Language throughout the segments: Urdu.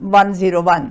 101,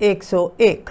101।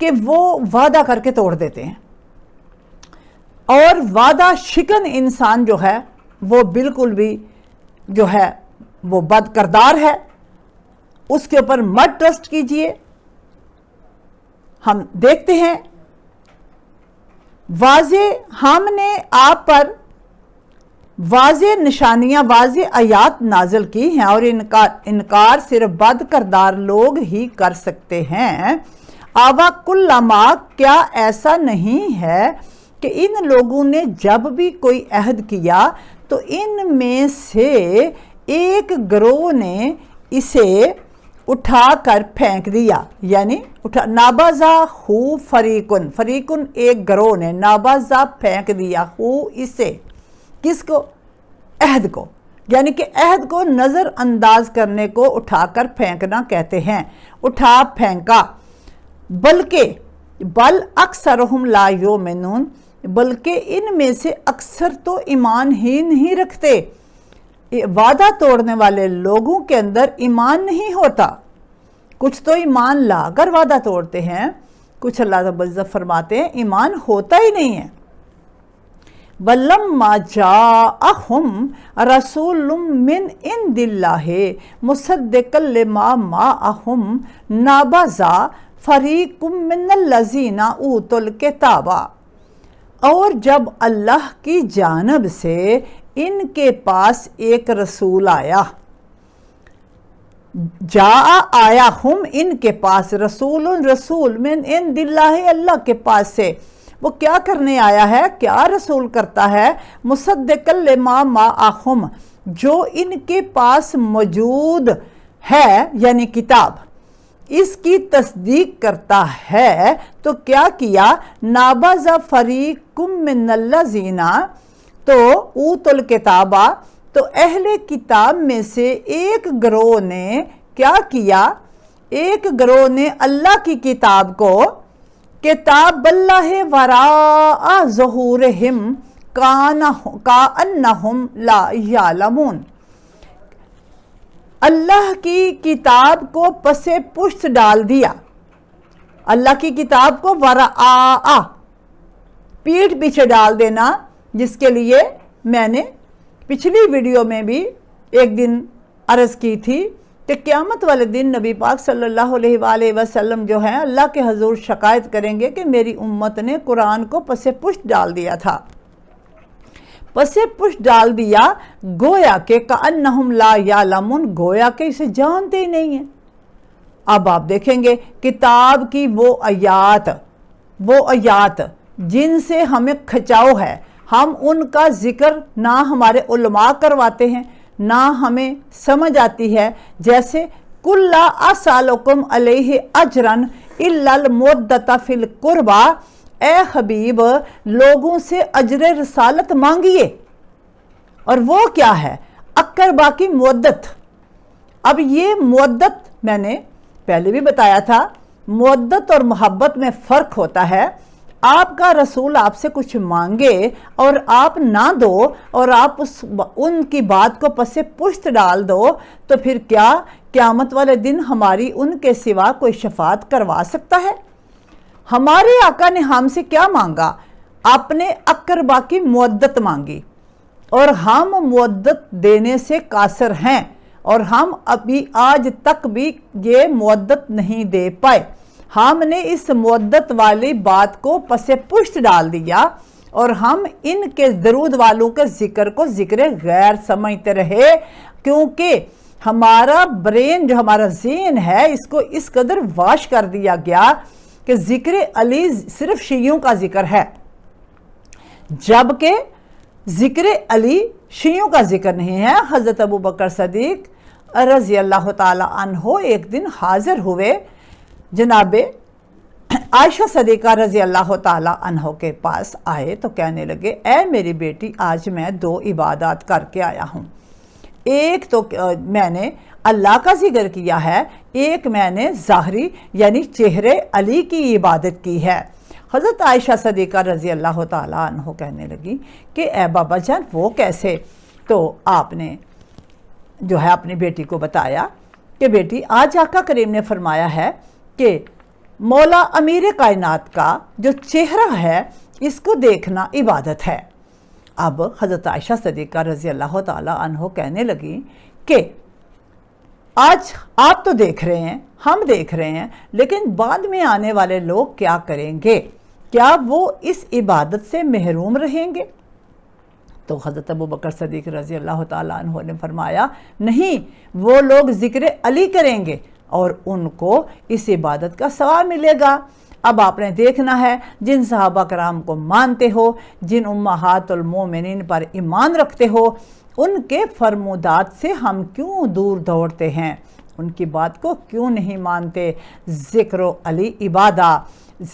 کہ وہ وعدہ کر کے توڑ دیتے ہیں، اور وعدہ شکن انسان جو ہے وہ بالکل بھی جو ہے وہ بد کردار ہے، اس کے اوپر مت ٹرسٹ کیجئے۔ ہم دیکھتے ہیں ہم نے آپ پر واضح نشانیاں، واضح آیات نازل کی ہیں، اور انکار صرف بد کردار لوگ ہی کر سکتے ہیں۔ آوا کلما، کیا ایسا نہیں ہے کہ ان لوگوں نے جب بھی کوئی عہد کیا تو ان میں سے ایک گروہ نے اسے اٹھا کر پھینک دیا، یعنی نابازا ہو فریقن ایک گروہ نے، نابازا پھینک دیا ہو اسے، کس کو؟ عہد کو، یعنی کہ عہد کو نظر انداز کرنے کو اٹھا کر پھینکنا کہتے ہیں، اٹھا پھینکا۔ بل اکثرہم لا یؤمنون، بلکہ ان میں سے اکثر تو ایمان ہی نہیں رکھتے۔ وعدہ توڑنے والے لوگوں کے اندر ایمان نہیں ہوتا، کچھ تو ایمان لا کر وعدہ توڑتے ہیں، کچھ اللہ رب العزت فرماتے ہیں ایمان ہوتا ہی نہیں ہے۔ وَلَمَّا جَاءَهُمْ رَسُولٌ مِّنْ عِنْدِ اللَّهِ مُصَدِّقًا لِمَا مَعَهُمْ نَبَذَ فَرِيقٌ مِّنَ الَّذِينَ أُوتُوا الْكِتَابَ، اور جب اللہ کی جانب سے ان کے پاس ایک رسول آیا، آیا ہم ان کے پاس، رسول من عند اللہ، اللہ کے پاس سے، وہ کیا کرنے آیا ہے؟ کیا رسول کرتا ہے؟ مصدقا لما معہم، جو ان کے پاس موجود ہے، یعنی کتاب، اس کی تصدیق کرتا ہے۔ تو کیا کیا؟ نابذ فریق من الذین، تو اوتوا الکتاب، تو اہل کتاب میں سے ایک گروہ نے کیا کیا؟ ایک گروہ نے اللہ کی کتاب کو، کتاب اللہ وراء ظہورہم کأنہم لا یعلمون، اللہ کی کتاب کو پس پشت ڈال دیا، اللہ کی کتاب کو وراء، پیٹھ پیچھے ڈال دینا، جس کے لیے میں نے پچھلی ویڈیو میں بھی ایک دن عرض کی تھی کہ قیامت والے دن نبی پاک صلی اللہ علیہ وآلہ وسلم جو ہیں اللہ کے حضور شکایت کریں گے کہ میری امت نے قرآن کو پس پشت ڈال دیا تھا، پس پشت ڈال دیا، گویا کہ کأنہم لا یعلمون، گویا کہ اسے جانتے ہی نہیں ہیں۔ اب آپ دیکھیں گے کتاب کی وہ آیات جن سے ہمیں کھچاؤ ہے، ہم ان کا ذکر نہ ہمارے علماء کرواتے ہیں، نہ ہمیں سمجھ آتی ہے، جیسے قُل لَا أَسْأَلُكُمْ عَلَيْهِ أَجْرًا إِلَّا الْمُوَدَّةَ فِي الْقُرْبَى، اے حبیب لوگوں سے اجر رسالت مانگیے، اور وہ کیا ہے؟ اقربا کی مودت۔ اب یہ مودت میں نے پہلے بھی بتایا تھا، مودت اور محبت میں فرق ہوتا ہے۔ آپ کا رسول آپ سے کچھ مانگے اور آپ نہ دو، اور آپ ان کی بات کو پس پشت ڈال دو، تو پھر کیا قیامت والے دن ہماری ان کے سوا کوئی شفاعت کروا سکتا ہے؟ ہمارے آقا نے ہم سے کیا مانگا؟ اپنے اقربا کی مودت مانگی، اور ہم مودت دینے سے قاصر ہیں، اور ہم ابھی آج تک بھی یہ مودت نہیں دے پائے۔ ہم نے اس مودت والی بات کو پس پشت ڈال دیا، اور ہم ان کے درود والوں کے ذکر کو ذکر غیر سمجھتے رہے، کیونکہ ہمارا برین جو ہمارا ذہن ہے اس کو اس قدر واش کر دیا گیا کہ ذکر علی صرف شیعوں کا ذکر ہے، جبکہ ذکر علی شیعوں کا ذکر نہیں ہے۔ حضرت ابوبکر صدیق رضی اللہ تعالی عنہ ایک دن حاضر ہوئے جناب عائشہ صدیقہ رضی اللہ تعالی عنہ کے پاس آئے تو کہنے لگے، اے میری بیٹی، آج میں 2 عبادات کر کے آیا ہوں، ایک تو میں نے اللہ کا ذکر کیا ہے، ایک میں نے ظاہری یعنی چہرے علی کی عبادت کی ہے۔ حضرت عائشہ صدیقہ رضی اللہ تعالی عنہ کہنے لگی کہ اے بابا جان وہ کیسے؟ تو آپ نے جو ہے اپنی بیٹی کو بتایا کہ بیٹی آج آقا کریم نے فرمایا ہے کہ مولا امیر کائنات کا جو چہرہ ہے اس کو دیکھنا عبادت ہے۔ اب حضرت عائشہ صدیقہ رضی اللہ تعالیٰ عنہ کہنے لگی کہ آج آپ تو دیکھ رہے ہیں، ہم دیکھ رہے ہیں، لیکن بعد میں آنے والے لوگ کیا کریں گے؟ کیا وہ اس عبادت سے محروم رہیں گے؟ تو حضرت ابوبکر صدیق رضی اللہ تعالیٰ عنہ نے فرمایا نہیں، وہ لوگ ذکر علی کریں گے اور ان کو اس عبادت کا ثواب ملے گا۔ اب آپ نے دیکھنا ہے، جن صحابہ کرام کو مانتے ہو، جن امہات المومنین پر ایمان رکھتے ہو، ان کے فرمودات سے ہم کیوں دور دوڑتے ہیں؟ ان کی بات کو کیوں نہیں مانتے؟ ذکر علی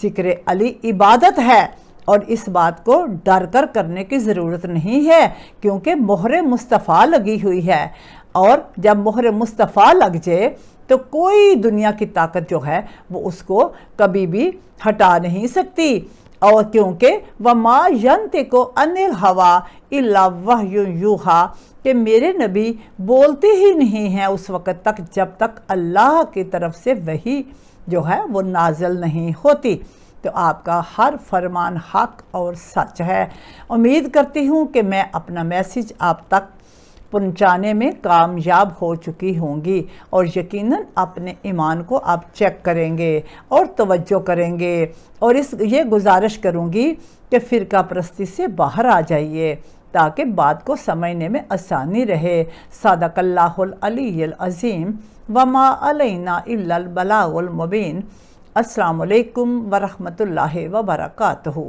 ذکر علی عبادت ہے، اور اس بات کو ڈر کر کرنے کی ضرورت نہیں ہے، کیونکہ مہر مصطفیٰ لگی ہوئی ہے، اور جب مہر مصطفیٰ لگ جائے تو کوئی دنیا کی طاقت جو ہے وہ اس کو کبھی بھی ہٹا نہیں سکتی۔ اور کیونکہ وَمَا يَنْتِقُ عَنِ الْهَوَىٰ إِلَّا وَحْيٌ يُوحَىٰ کہ میرے نبی بولتے ہی نہیں ہیں اس وقت تک جب تک اللہ کی طرف سے وحی جو ہے وہ نازل نہیں ہوتی۔ تو آپ کا ہر فرمان حق اور سچ ہے۔ امید کرتی ہوں کہ میں اپنا میسیج آپ تک پہنچانے میں کامیاب ہو چکی ہوں گی، اور یقیناً اپنے ایمان کو آپ چیک کریں گے اور توجہ کریں گے، اور یہ گزارش کروں گی کہ فرقہ پرستی سے باہر آ جائیے تاکہ بات کو سمجھنے میں آسانی رہے۔ صدق اللہ العلی العظیم، وما علینا الا البلاغ المبین۔ السلام علیکم ورحمۃ اللہ وبرکاتہ۔